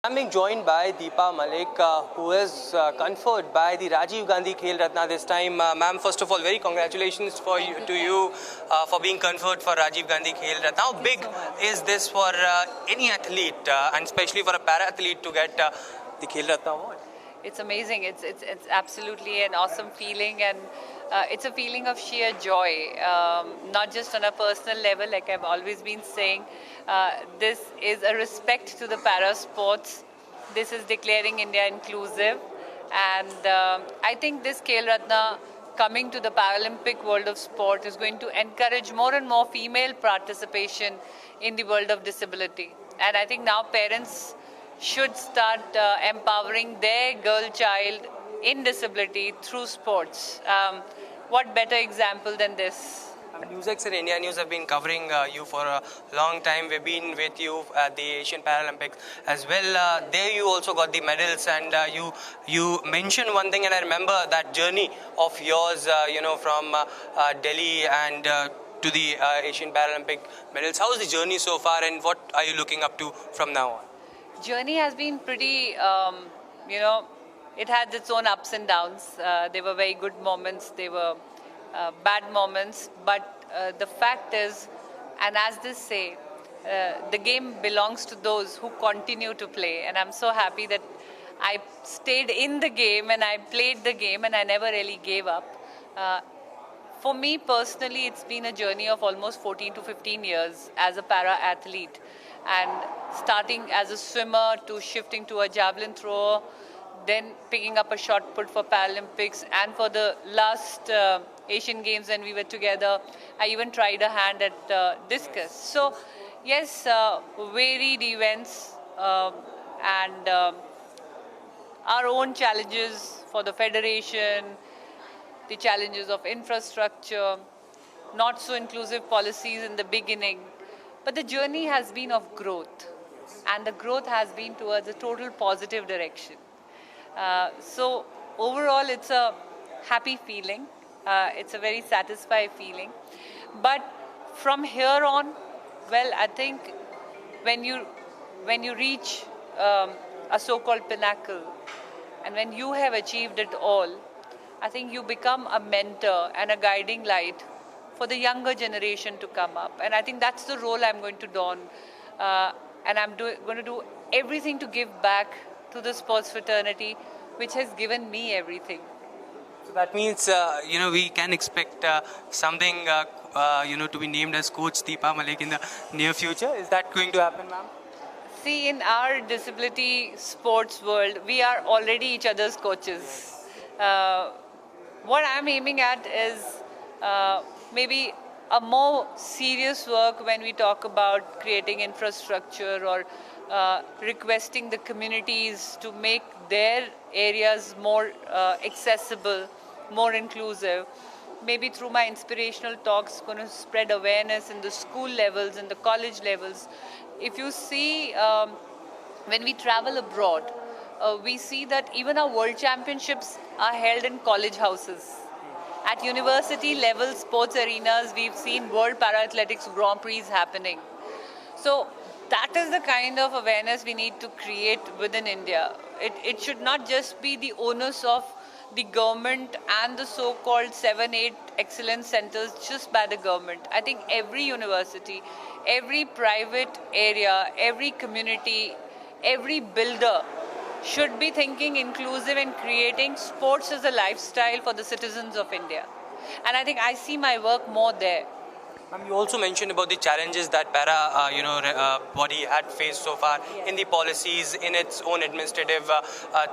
I'm being joined by Deepa Malik, who is conferred by the Rajiv Gandhi Khel Ratna this time. Ma'am, first of all, very congratulations to you for being conferred for Rajiv Gandhi Khel Ratna. How big is this for any athlete, and especially for a para-athlete to get the Khel Ratna award? It's amazing. It's absolutely an awesome feeling, and it's a feeling of sheer joy. Not just on a personal level, like I've always been saying. This is a respect to the para sports. This is declaring India inclusive, and I think this Khel Ratna coming to the Paralympic world of sport is going to encourage more and more female participation in the world of disability. And I think now parents should start empowering their girl child in disability through sports. What better example than this? NewsX and India News have been covering you for a long time. We've been with you at the Asian Paralympics as well. There you also got the medals, and you mentioned one thing, and I remember that journey of yours, from Delhi and to the Asian Paralympic medals. How is the journey so far, and what are you looking up to from now on? Journey has been pretty, it had its own ups and downs. There were very good moments, there were bad moments, but the fact is, and as they say, the game belongs to those who continue to play. And I'm so happy that I stayed in the game and I played the game and I never really gave up. For me personally, it's been a journey of almost 14 to 15 years as a para-athlete. And starting as a swimmer to shifting to a javelin thrower, then picking up a shot put for Paralympics, and for the last Asian Games when we were together, I even tried a hand at discus. So yes, varied events and our own challenges for the federation, the challenges of infrastructure, not so inclusive policies in the beginning. But the journey has been of growth, and the growth has been towards a total positive direction. So overall, it's a happy feeling. It's a very satisfied feeling. But from here on, well, I think when you reach a so-called pinnacle, and when you have achieved it all, I think you become a mentor and a guiding light for the younger generation to come up. And I think that's the role I'm going to don. And I'm going to do everything to give back to the sports fraternity, which has given me everything. So that means, we can expect something, to be named as Coach Deepa Malik in the near future. Is that going to happen, ma'am? See, in our disability sports world, we are already each other's coaches. What I'm aiming at is maybe a more serious work when we talk about creating infrastructure or requesting the communities to make their areas more accessible, more inclusive. Maybe through my inspirational talks, going to spread awareness in the school levels, in the college levels. If you see, when we travel abroad, we see that even our world championships are held in college houses. At university level sports arenas, we've seen World Para-Athletics Grand Prix happening. So that is the kind of awareness we need to create within India. It should not just be the onus of the government and the so-called 7-8 excellence centers just by the government. I think every university, every private area, every community, every builder should be thinking inclusive and creating sports as a lifestyle for the citizens of India. And I think I see my work more there. You also mentioned about the challenges that para body had faced so far in the policies, in its own administrative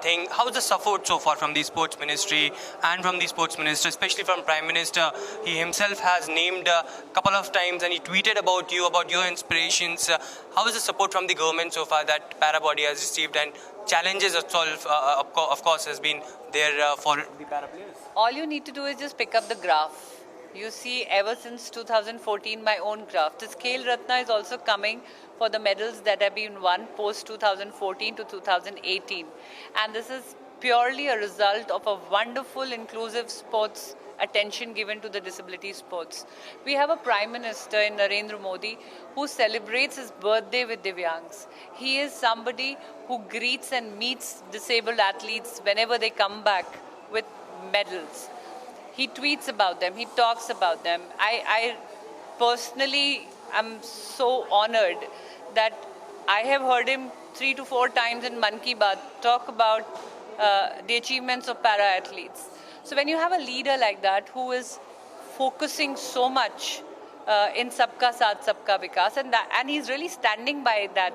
thing. How is the support so far from the sports ministry and from the sports minister, especially from Prime Minister? He himself has named a couple of times, and he tweeted about you, about your inspirations. How is the support from the government so far that para body has received, and challenges itself, of course, has been there for the para players? All you need to do is just pick up the graph. You see, ever since 2014, my own graph. This Khel Ratna is also coming for the medals that have been won post 2014 to 2018. And this is purely a result of a wonderful inclusive sports attention given to the disability sports. We have a Prime Minister in Narendra Modi who celebrates his birthday with Divyangs. He is somebody who greets and meets disabled athletes whenever they come back with medals. He tweets about them, he talks about them. I personally am so honored that I have heard him 3 to 4 times in Man Ki Baat talk about the achievements of para-athletes. So when you have a leader like that who is focusing so much in Sabka Saath, Sabka Vikas, and he's really standing by that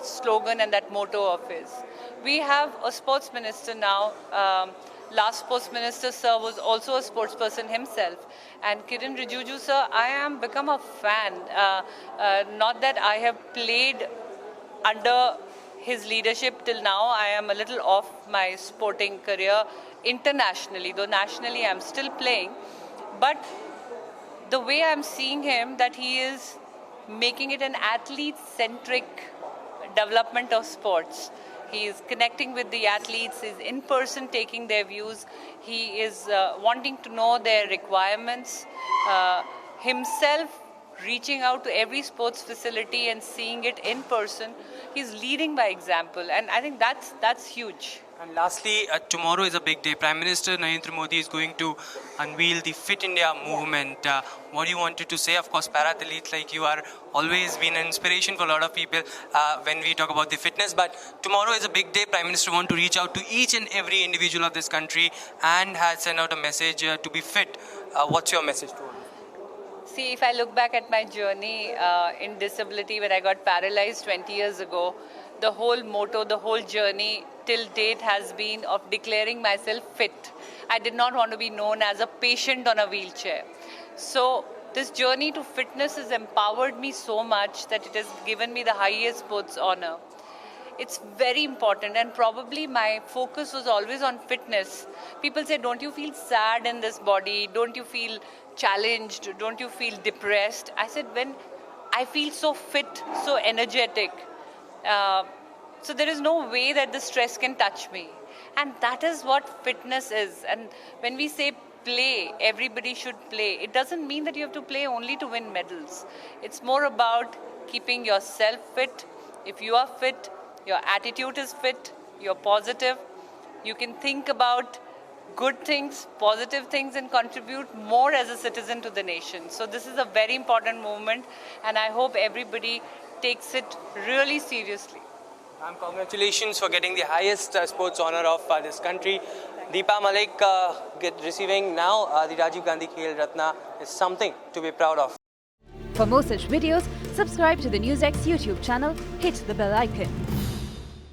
slogan and that motto of his. We have a sports minister now. Last sports minister, sir, was also a sports person himself. And Kiran Rijiju, sir, I am become a fan. Not that I have played under his leadership till now. I am a little off my sporting career internationally, though nationally I'm still playing. But the way I'm seeing him, that he is making it an athlete-centric development of sports. He is connecting with the athletes, he's in person taking their views, he is wanting to know their requirements, himself reaching out to every sports facility and seeing it in person. He's leading by example, and I think that's huge. And lastly, tomorrow is a big day. Prime Minister Narendra Modi is going to unveil the Fit India movement. What do you wanted to say? Of course, para-athletes like you are always been an inspiration for a lot of people when we talk about the fitness. But tomorrow is a big day. Prime Minister wants to reach out to each and every individual of this country and has sent out a message to be fit. What's your message to all? See, if I look back at my journey in disability when I got paralyzed 20 years ago, the whole motto, the whole journey till date has been of declaring myself fit. I did not want to be known as a patient on a wheelchair. So this journey to fitness has empowered me so much that it has given me the highest sports honor. It's very important, and probably my focus was always on fitness. People say, don't you feel sad in this body? Don't you feel challenged? Don't you feel depressed? I said, when I feel so fit, so energetic, so there is no way that the stress can touch me. And that is what fitness is. And when we say play, everybody should play, it doesn't mean that you have to play only to win medals. It's more about keeping yourself fit. If you are fit, your attitude is fit, you're positive, you can think about good things, positive things, and contribute more as a citizen to the nation. So this is a very important movement, and I hope everybody takes it really seriously. Congratulations for getting the highest sports honor of this country. Deepa Malik receiving now the Rajiv Gandhi Khel Ratna is something to be proud of. For more such videos, subscribe to the NewsX YouTube channel, hit the bell icon.